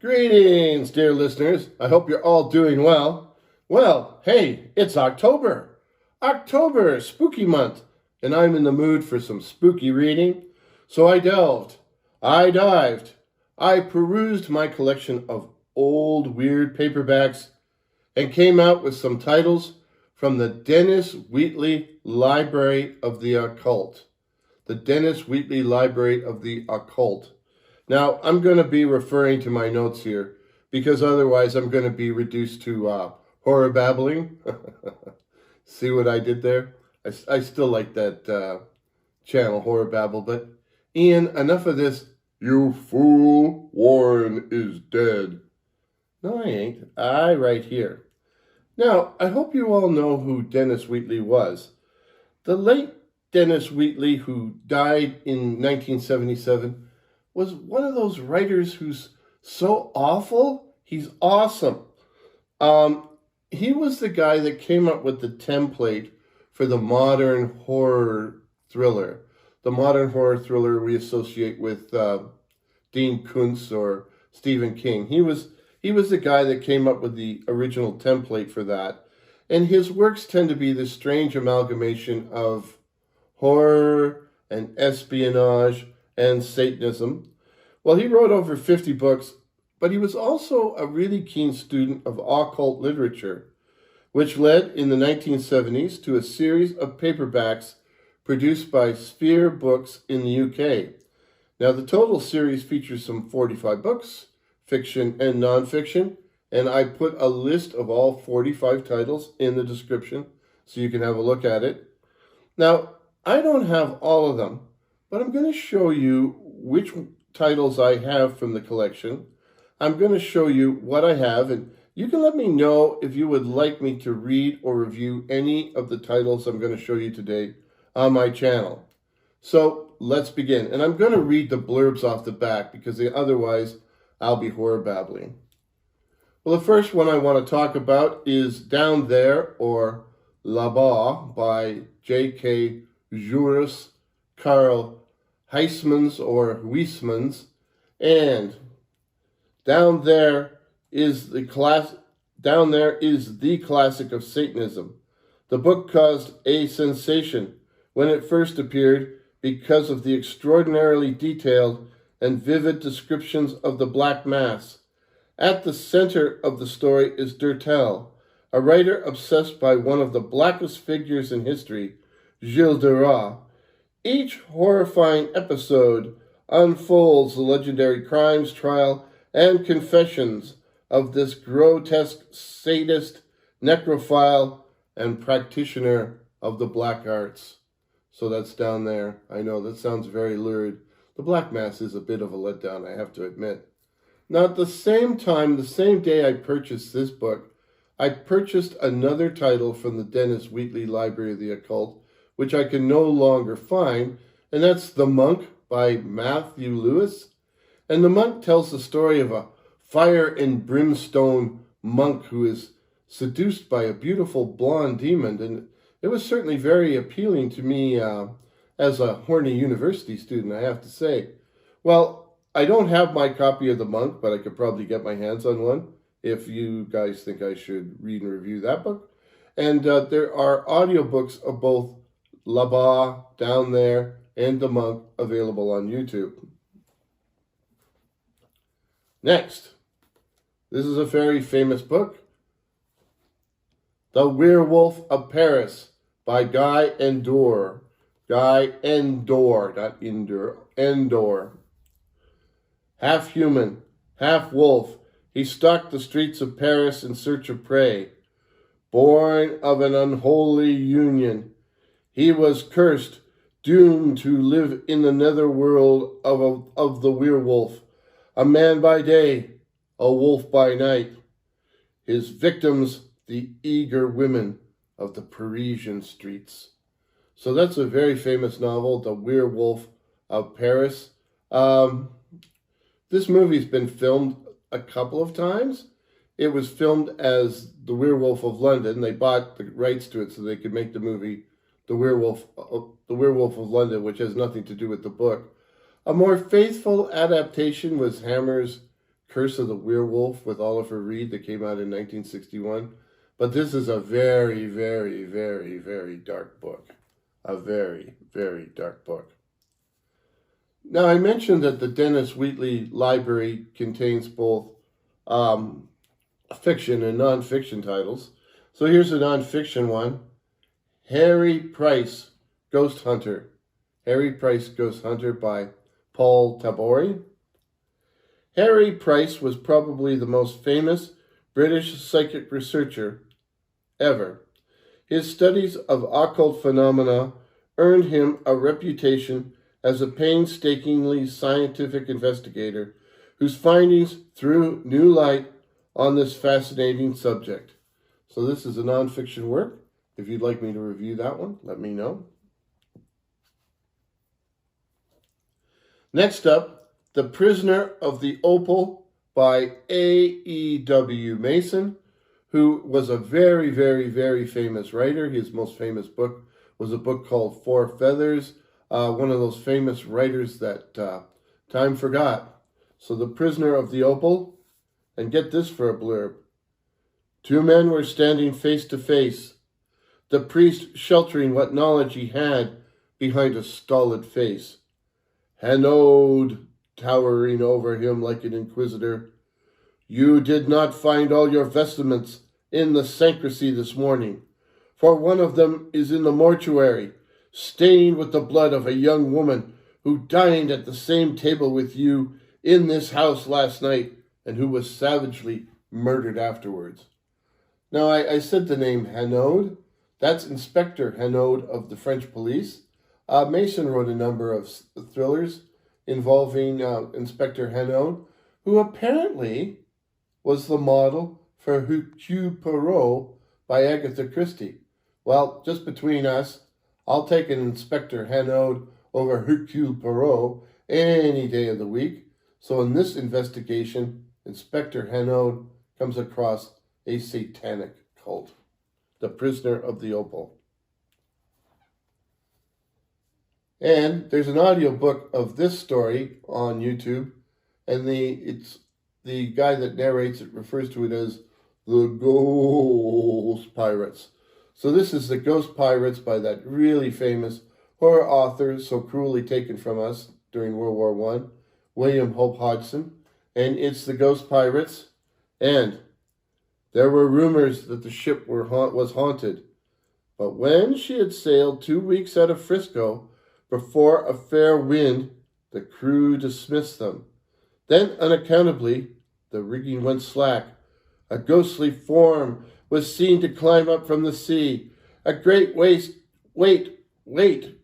Greetings, dear listeners. I hope you're all doing well. Well, hey, it's October. October, spooky month, and I'm in the mood for some spooky reading. So I dived, I perused my collection of old weird paperbacks and came out with some titles from the Dennis Wheatley Library of the Occult. The Dennis Wheatley Library of the Occult. Now, I'm going to be referring to my notes here because otherwise I'm going to be reduced to horror babbling. See what I did there? I still like that channel, Horror Babble. But, Ian, enough of this. You fool, Warren is dead. No, I ain't. I right here. Now, I hope you all know who Dennis Wheatley was. The late Dennis Wheatley, who died in 1977, was one of those writers who's so awful, he's awesome. He was the guy that came up with the template for the modern horror thriller. The modern horror thriller we associate with Dean Koontz or Stephen King. He was the guy that came up with the original template for that. And his works tend to be this strange amalgamation of horror and espionage and Satanism. Well, he wrote over 50 books, but he was also a really keen student of occult literature, which led in the 1970s to a series of paperbacks produced by Sphere Books in the UK. Now, the total series features some 45 books, fiction and nonfiction, and I put a list of all 45 titles in the description so you can have a look at it. Now, I don't have all of them, but I'm going to show you which titles I have from the collection. I'm going to show you what I have, and you can let me know if you would like me to read or review any of the titles I'm going to show you today on my channel. So let's begin. And I'm going to read the blurbs off the back because otherwise I'll be horror babbling. Well, the first one I want to talk about is Down There, or Là-bas, by J.K. Juris, Karl Huysmans or Huysmans, and Down There is the classic of Satanism. The book caused a sensation when it first appeared because of the extraordinarily detailed and vivid descriptions of the Black Mass. At the center of the story is Durtal, a writer obsessed by one of the blackest figures in history, Gilles de Rais. Each horrifying episode unfolds the legendary crimes, trial, and confessions of this grotesque sadist, necrophile, and practitioner of the black arts. So that's Down There. I know that sounds very lurid. The Black Mass is a bit of a letdown, I have to admit. Now, at the same time, the same day I purchased this book, I purchased another title from the Dennis Wheatley Library of the Occult, which I can no longer find, and that's The Monk by Matthew Lewis. And The Monk tells the story of a fire and brimstone monk who is seduced by a beautiful blonde demon, and it was certainly very appealing to me as a horny university student, I have to say. Well, I don't have my copy of The Monk, but I could probably get my hands on one if you guys think I should read and review that book. And there are audiobooks of both Là-bas, Down There, and The Monk available on YouTube. Next, this is a very famous book, The Werewolf of Paris by Endore. Endore, not Endure, Endore. Half human, half wolf, he stalked the streets of Paris in search of prey. Born of an unholy union, he was cursed, doomed to live in the netherworld of the werewolf, a man by day, a wolf by night. His victims, the eager women of the Parisian streets. So that's a very famous novel, The Werewolf of Paris. This movie's been filmed a couple of times. It was filmed as The Werewolf of London. They bought the rights to it so they could make the movie The Werewolf of London, which has nothing to do with the book. A more faithful adaptation was Hammer's Curse of the Werewolf with Oliver Reed that came out in 1961. But this is a very, very, very, very dark book. A very, very dark book. Now, I mentioned that the Dennis Wheatley Library contains both fiction and nonfiction titles. So here's a nonfiction one. Harry Price, Ghost Hunter. Harry Price, Ghost Hunter by Paul Tabori. Harry Price was probably the most famous British psychic researcher ever. His studies of occult phenomena earned him a reputation as a painstakingly scientific investigator whose findings threw new light on this fascinating subject. So this is a nonfiction work. If you'd like me to review that one, let me know. Next up, The Prisoner of the Opal by A.E.W. Mason, who was a very, very, very famous writer. His most famous book was a book called Four Feathers, one of those famous writers that time forgot. So The Prisoner of the Opal, and get this for a blurb. Two men were standing face to face, the priest sheltering what knowledge he had behind a stolid face. Hanaud towering over him like an inquisitor. You did not find all your vestments in the sanctuary this morning, for one of them is in the mortuary, stained with the blood of a young woman who dined at the same table with you in this house last night and who was savagely murdered afterwards. Now, I said the name Hanaud. That's Inspector Hanaud of the French police. Mason wrote a number of thrillers involving Inspector Hanaud, who apparently was the model for Hercule Poirot by Agatha Christie. Well, just between us, I'll take an Inspector Hanaud over Hercule Poirot any day of the week. So in this investigation, Inspector Hanaud comes across a satanic cult. The Prisoner of the Opal. And there's an audiobook of this story on YouTube, and the guy that narrates it refers to it as the Ghost Pirates. So this is the Ghost Pirates by that really famous horror author so cruelly taken from us during World War I, William Hope Hodgson. And it's the Ghost Pirates. And there were rumors that the ship was haunted. But when she had sailed 2 weeks out of Frisco, before a fair wind, the crew dismissed them. Then, unaccountably, the rigging went slack. A ghostly form was seen to climb up from the sea. A great weight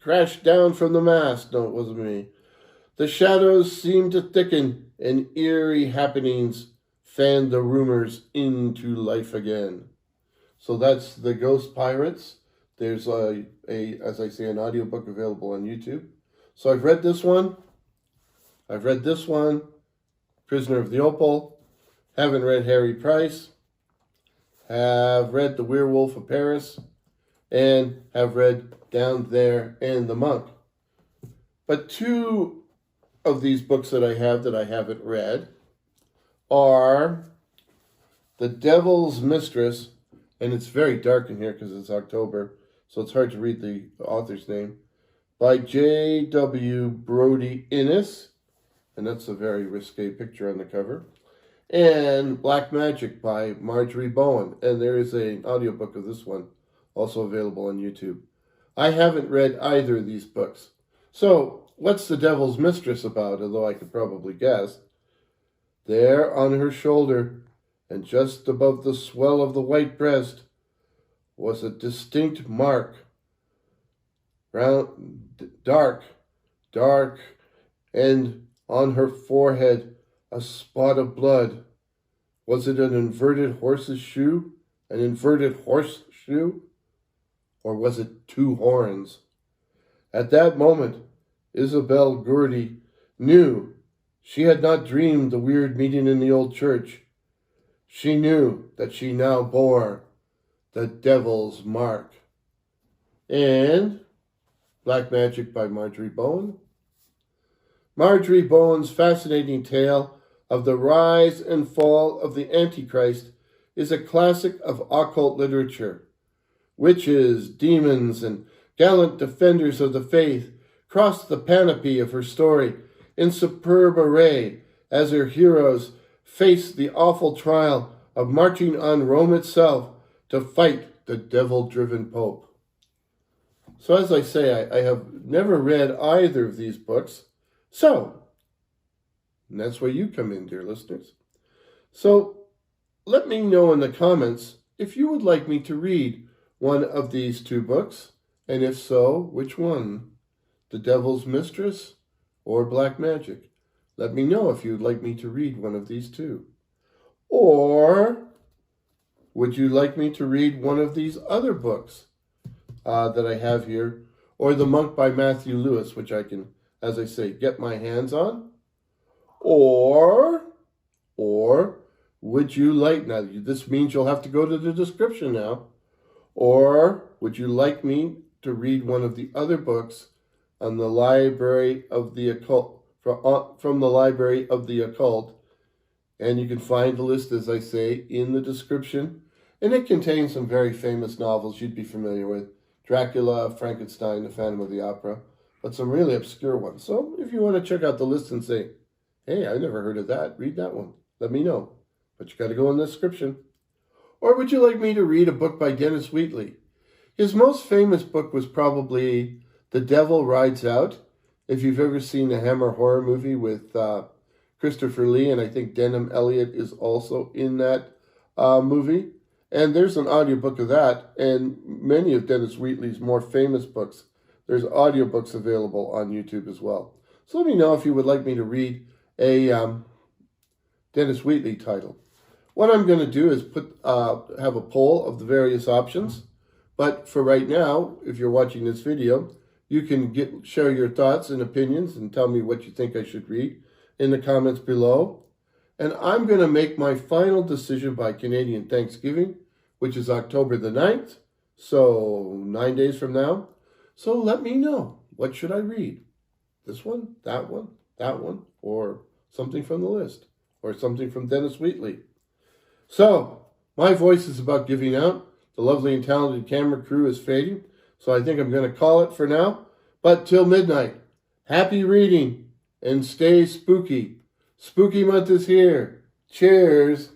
crashed down from the mast. No, it wasn't me. The shadows seemed to thicken, and eerie happenings fanned the rumors into life again. So that's the Ghost Pirates. There's as I say, an audiobook available on YouTube. So I've read this one. Prisoner of the Opal. Haven't read Harry Price. Have read The Werewolf of Paris. And have read Down There and the Monk. But two of these books that I haven't read are The Devil's Mistress, and it's very dark in here because it's October, so it's hard to read the author's name, by J.W. Brodie-Innes, and that's a very risque picture on the cover, and Black Magic by Marjorie Bowen, and there is an audiobook of this one also available on YouTube. I haven't read either of these books. So, what's The Devil's Mistress about, although I could probably guess? There on her shoulder, and just above the swell of the white breast, was a distinct mark, dark, and on her forehead a spot of blood. Was it an inverted horse's shoe? An inverted horse shoe? Or was it two horns? At that moment, Isabel Gurdy knew she had not dreamed the weird meeting in the old church. She knew that she now bore the devil's mark. And Black Magic by Marjorie Bowen. Marjorie Bowen's fascinating tale of the rise and fall of the Antichrist is a classic of occult literature. Witches, demons, and gallant defenders of the faith cross the canopy of her story in superb array as her heroes face the awful trial of marching on Rome itself to fight the devil-driven Pope. So as I say, I have never read either of these books. And that's where you come in, dear listeners. So let me know in the comments if you would like me to read one of these two books, and if so, which one? The Devil's Mistress or Black Magic? Let me know if you'd like me to read one of these two. Or would you like me to read one of these other books that I have here, or The Monk by Matthew Lewis, which I can, as I say, get my hands on? Or would you like, now this means you'll have to go to the description now, or would you like me to read one of the other books on the Library of the Occult, from the Library of the Occult? And you can find the list, as I say, in the description. And it contains some very famous novels you'd be familiar with. Dracula, Frankenstein, The Phantom of the Opera, but some really obscure ones. So if you want to check out the list and say, hey, I never heard of that, read that one, let me know. But you got to go in the description. Or would you like me to read a book by Dennis Wheatley? His most famous book was probably The Devil Rides Out. If you've ever seen the Hammer horror movie with Christopher Lee, and I think Denham Elliott is also in that movie. And there's an audiobook of that, and many of Dennis Wheatley's more famous books. There's audiobooks available on YouTube as well. So let me know if you would like me to read a Dennis Wheatley title. What I'm going to do is have a poll of the various options. But for right now, if you're watching this video, you can share your thoughts and opinions and tell me what you think I should read in the comments below. And I'm going to make my final decision by Canadian Thanksgiving, which is October the 9th, so 9 days from now. So let me know, what should I read? This one, that one, or something from the list, or something from Dennis Wheatley. So, my voice is about giving out. The lovely and talented camera crew is fading, so I think I'm going to call it for now. But till midnight, happy reading and stay spooky. Spooky month is here. Cheers.